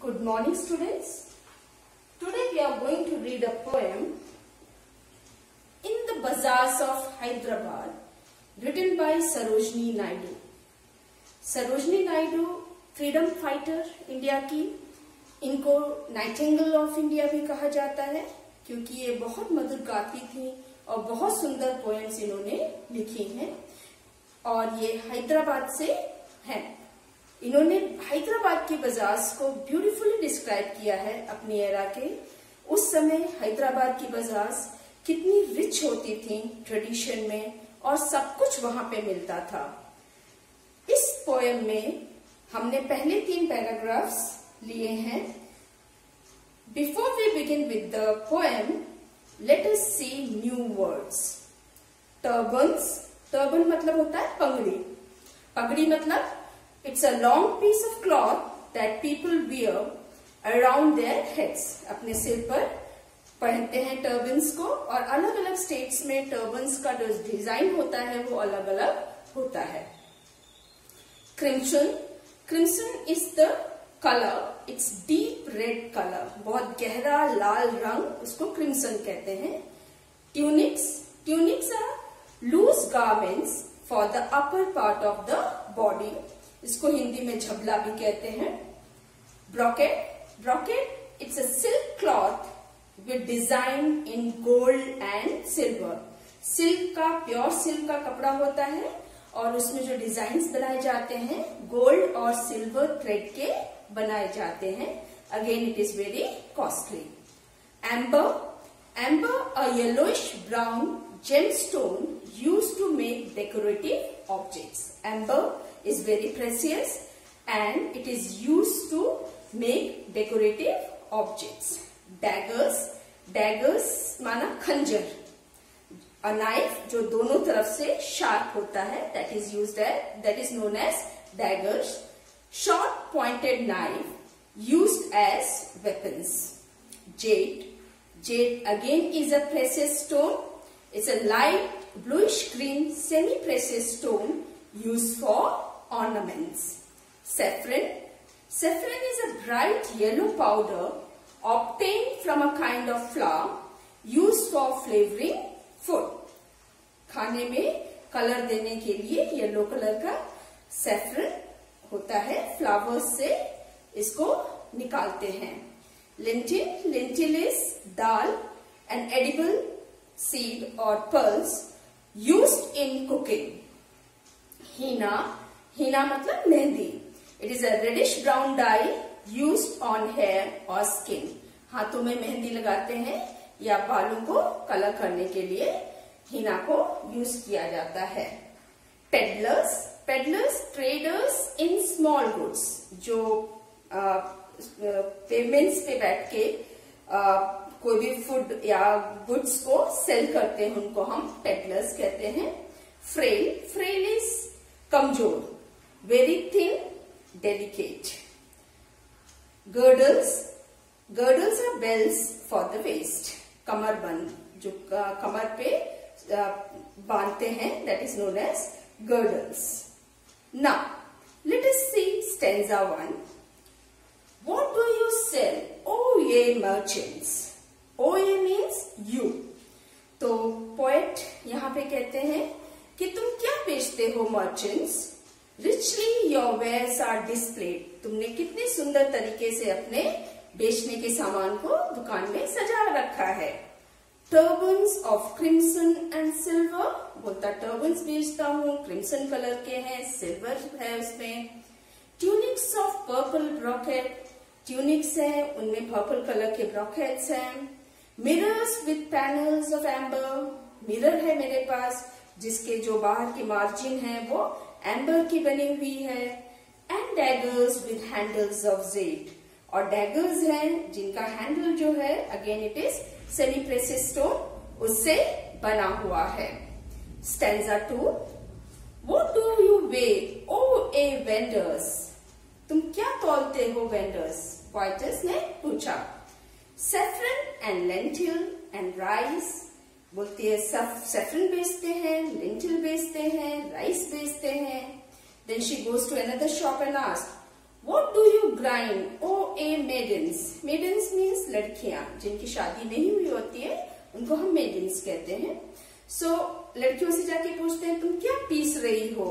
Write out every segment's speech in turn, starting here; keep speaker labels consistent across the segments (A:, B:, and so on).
A: Good morning, students. Today we are going to read a poem in the Bazaars of Hyderabad written by Sarojini Naidu. Sarojini Naidu freedom fighter India की, इनको Nightingale of India भी कहा जाता है क्योंकि ये बहुत मधुर गाती थी और बहुत सुंदर पोएम्स इन्होंने लिखी हैं और ये हैदराबाद से हैं। इन्होंने हैदराबाद के बाजार्स को ब्यूटीफुली डिस्क्राइब किया है अपनी एरा के। उस समय हैदराबाद की बाजार्स कितनी रिच होती थी ट्रेडिशन में और सब कुछ वहां पे मिलता था। इस पोएम में हमने पहले 3 पैराग्राफ्स लिए हैं। Before we begin with the poem, let us see new words. Turbans, turban मतलब होता है पगड़ी। पगड़ी मतलब it's a long piece of cloth that people wear around their heads. अपने सिर पर पहनते हैं टर्बन्स को और अलग अलग स्टेट्स में टर्बन्स का जो डिजाइन होता है वो अलग अलग होता है। Crimson, crimson is the colour, it's deep red colour, बहुत गहरा लाल रंग, उसको क्रिम्सन कहते हैं। Tunics, tunics are loose garments for the upper part of the body, इसको हिंदी में झबला भी कहते हैं। Brocade, brocade it's a silk cloth with design in gold and silver. Silk का, प्योर सिल्क का कपड़ा होता है और उसमें जो डिजाइन्स बनाए जाते हैं गोल्ड और सिल्वर थ्रेड के बनाए जाते हैं। Again it is very costly. Amber, amber a yellowish brown gemstone used to make decorative objects. Amber is very precious and it is used to make decorative objects. Daggers, daggers माना खंजर, a knife जो दोनों तरफ से sharp होता है, that is used as, that is known as daggers. Short pointed knife used as weapons. Jade, jade again is a precious stone. It's a light bluish green semi-precious stone used for ornaments. Saffron, saffron is a bright yellow powder obtained from a kind of flour used for flavoring food. खाने में colour देने के लिए yellow colour का saffron होता है, flowers से इसको निकालते हैं। Lentil, lentil is dal, an edible seed or pulse used in cooking. Henna, henna मतलब mehndi, it is a reddish brown dye used on hair or skin. हाथों में मेहंदी लगाते हैं या बालों को कलर करने के लिए हिना को यूज किया जाता है। Peddlers, peddlers traders in small goods, जो पेमेंट्स पे बैठ के कोई भी फूड या गुड्स को सेल करते हैं उनको हम पेडलर्स कहते हैं। फ्रेल, फ्रेल इज कमजोर, very thin, delicate. Girdles, girdles are bells for the waist, कमरबंद जो कमर पे बांधते हैं, that is known as girdles. Now let us see stanza 1. What do you sell, O ye merchants? O ye means you. तो poet यहाँ पे कहते हैं कि तुम क्या बेचते हो merchants. Richly your wares are displayed, तुमने कितने सुंदर तरीके से अपने बेचने के सामान को दुकान में सजा रखा है। Turbans of crimson and silver, बोलता टर्बन्स बेचता हूँ, क्रिम्सन कलर के हैं, सिल्वर है उसमें। Tunics of purple brocade, tunics हैं उनमें पर्पल कलर के ब्रोकेट्स हैं। Mirrors with panels of amber, mirror है मेरे पास जिसके जो बाहर की मार्जिन है वो एम्बर की बनी हुई है। And daggers with handles of jade, और डैगर्स हैं जिनका हैंडल जो है again it is semi precious stone, उससे बना हुआ है। Stanza 2. What do you weigh, O ye vendors, तुम क्या तौलते हो वेंडर्स, पोएटस ने पूछा। Saffron and lentil and rice, बोलती है सेफ्रन बेचते हैं, लेंटिल बेचते हैं, राइस बेचते हैं। Then she goes to another shop and asked, what do you grind, O ye maidens, maidens means लड़कियां जिनकी शादी नहीं हुई होती है, उनको हम मेडन्स कहते हैं। सो लड़कियों से जाके पूछते हैं तुम क्या पीस रही हो?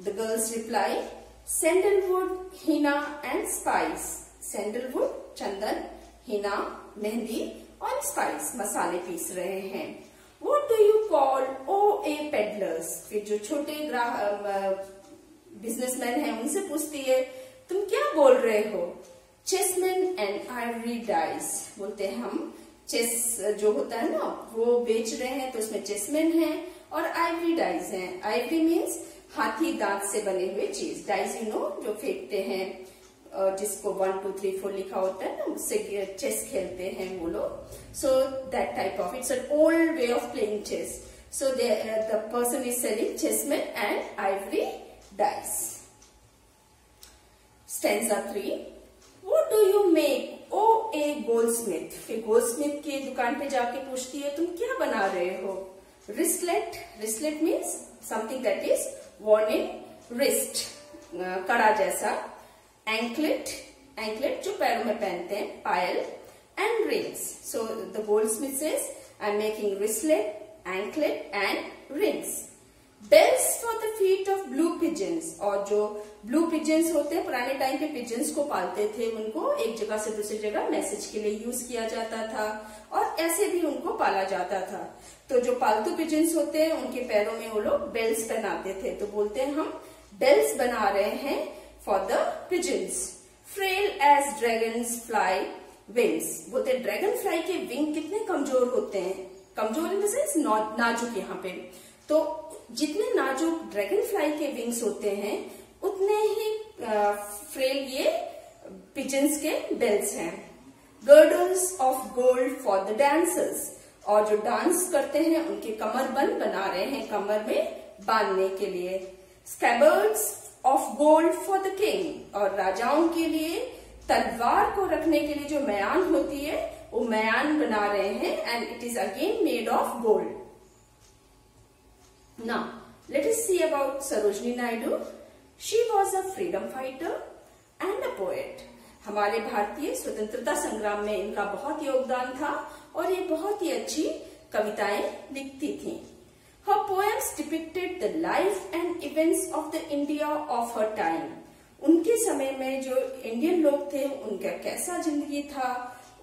A: The girls reply sandalwood, henna and spice. Sandalwood चंदन, हिना मेहंदी और स्पाइस मसाले पीस रहे हैं। What do you call OA peddlers? फिर जो छोटे बिजनेसमैन हैं उनसे पूछती है तुम क्या बोल रहे हो? चेसमैन एंड आइवरी डाइस, बोलते हैं हम चेस जो होता है ना वो बेच रहे हैं, तो उसमें चेसमैन है और आइवरी डाइस हैं। आइवरी मीन्स हाथी दांत से बने हुए चीज, डाइस यू नो जो फेंकते हैं, जिसको 1 2 3 4 लिखा होता है ना, उससे चेस खेलते हैं वो लोग। So that type of, it's an old way of playing chess. So the person is selling chessmen and ivory dice. Stanza 3, what do you make O a goldsmith? फिर गोल्डस्मिथ की दुकान पे जाके पूछती है तुम क्या बना रहे हो? Wristlet, wristlet means something that is worn in wrist, कड़ा जैसा। एंकलेट, एंकलेट जो पैरों में पहनते हैं, पायल। And rings, so the goldsmith says I am making wristlet, anklet and rings. Bells for the feet of blue pigeons, और जो ब्लू पिजन्स होते हैं पुराने टाइम पे पिजन्स को पालते थे, उनको एक जगह से दूसरी जगह मैसेज के लिए यूज किया जाता था और ऐसे भी उनको पाला जाता था। तो जो पालतू पिजन्स होते हैं उनके पैरों में वो लोग बेल्स पहनाते थे, तो बोलते हैं हम बेल्स बना रहे हैं for the pigeons. Frail as dragons fly wings, बोलते ड्रैगन फ्लाई के विंग कितने कमजोर होते हैं, कमजोर इन द सेंस नाजुक। यहाँ पे तो जितने नाजुक ड्रैगन फ्लाई के विंग्स होते हैं उतने ही फ्रेल ये पिजन्स के बेल्स हैं। Girdles of gold for the dancers, और जो डांस करते हैं उनके कमरबंद बना रहे हैं कमर में बांधने के लिए। Scabbards of gold for the king, और राजाओं के लिए तलवार को रखने के लिए जो म्यान होती है वो म्यान बना रहे हैं, and it is again made of gold. Now, let us see about Sarojini Naidu. She was a freedom fighter and a poet. हमारे भारतीय स्वतंत्रता संग्राम में इनका बहुत योगदान था और ये बहुत ही अच्छी कविताएं लिखती थी। Her poems depicted the life and events of the India of her time. उनके समय में जो इंडियन लोग थे उनका कैसा जिंदगी था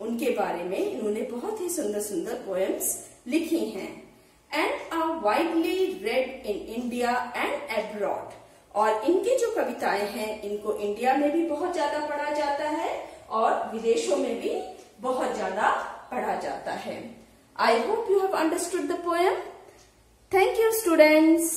A: उनके बारे में इन्होंने बहुत ही सुंदर सुंदर पोएम्स लिखी हैं। And are widely read in India and abroad. और इनकी जो कविताएं हैं इनको इंडिया में भी बहुत ज्यादा पढ़ा जाता है और विदेशों में भी बहुत ज्यादा पढ़ा जाता है। I hope you have understood the poem. Thank you, students.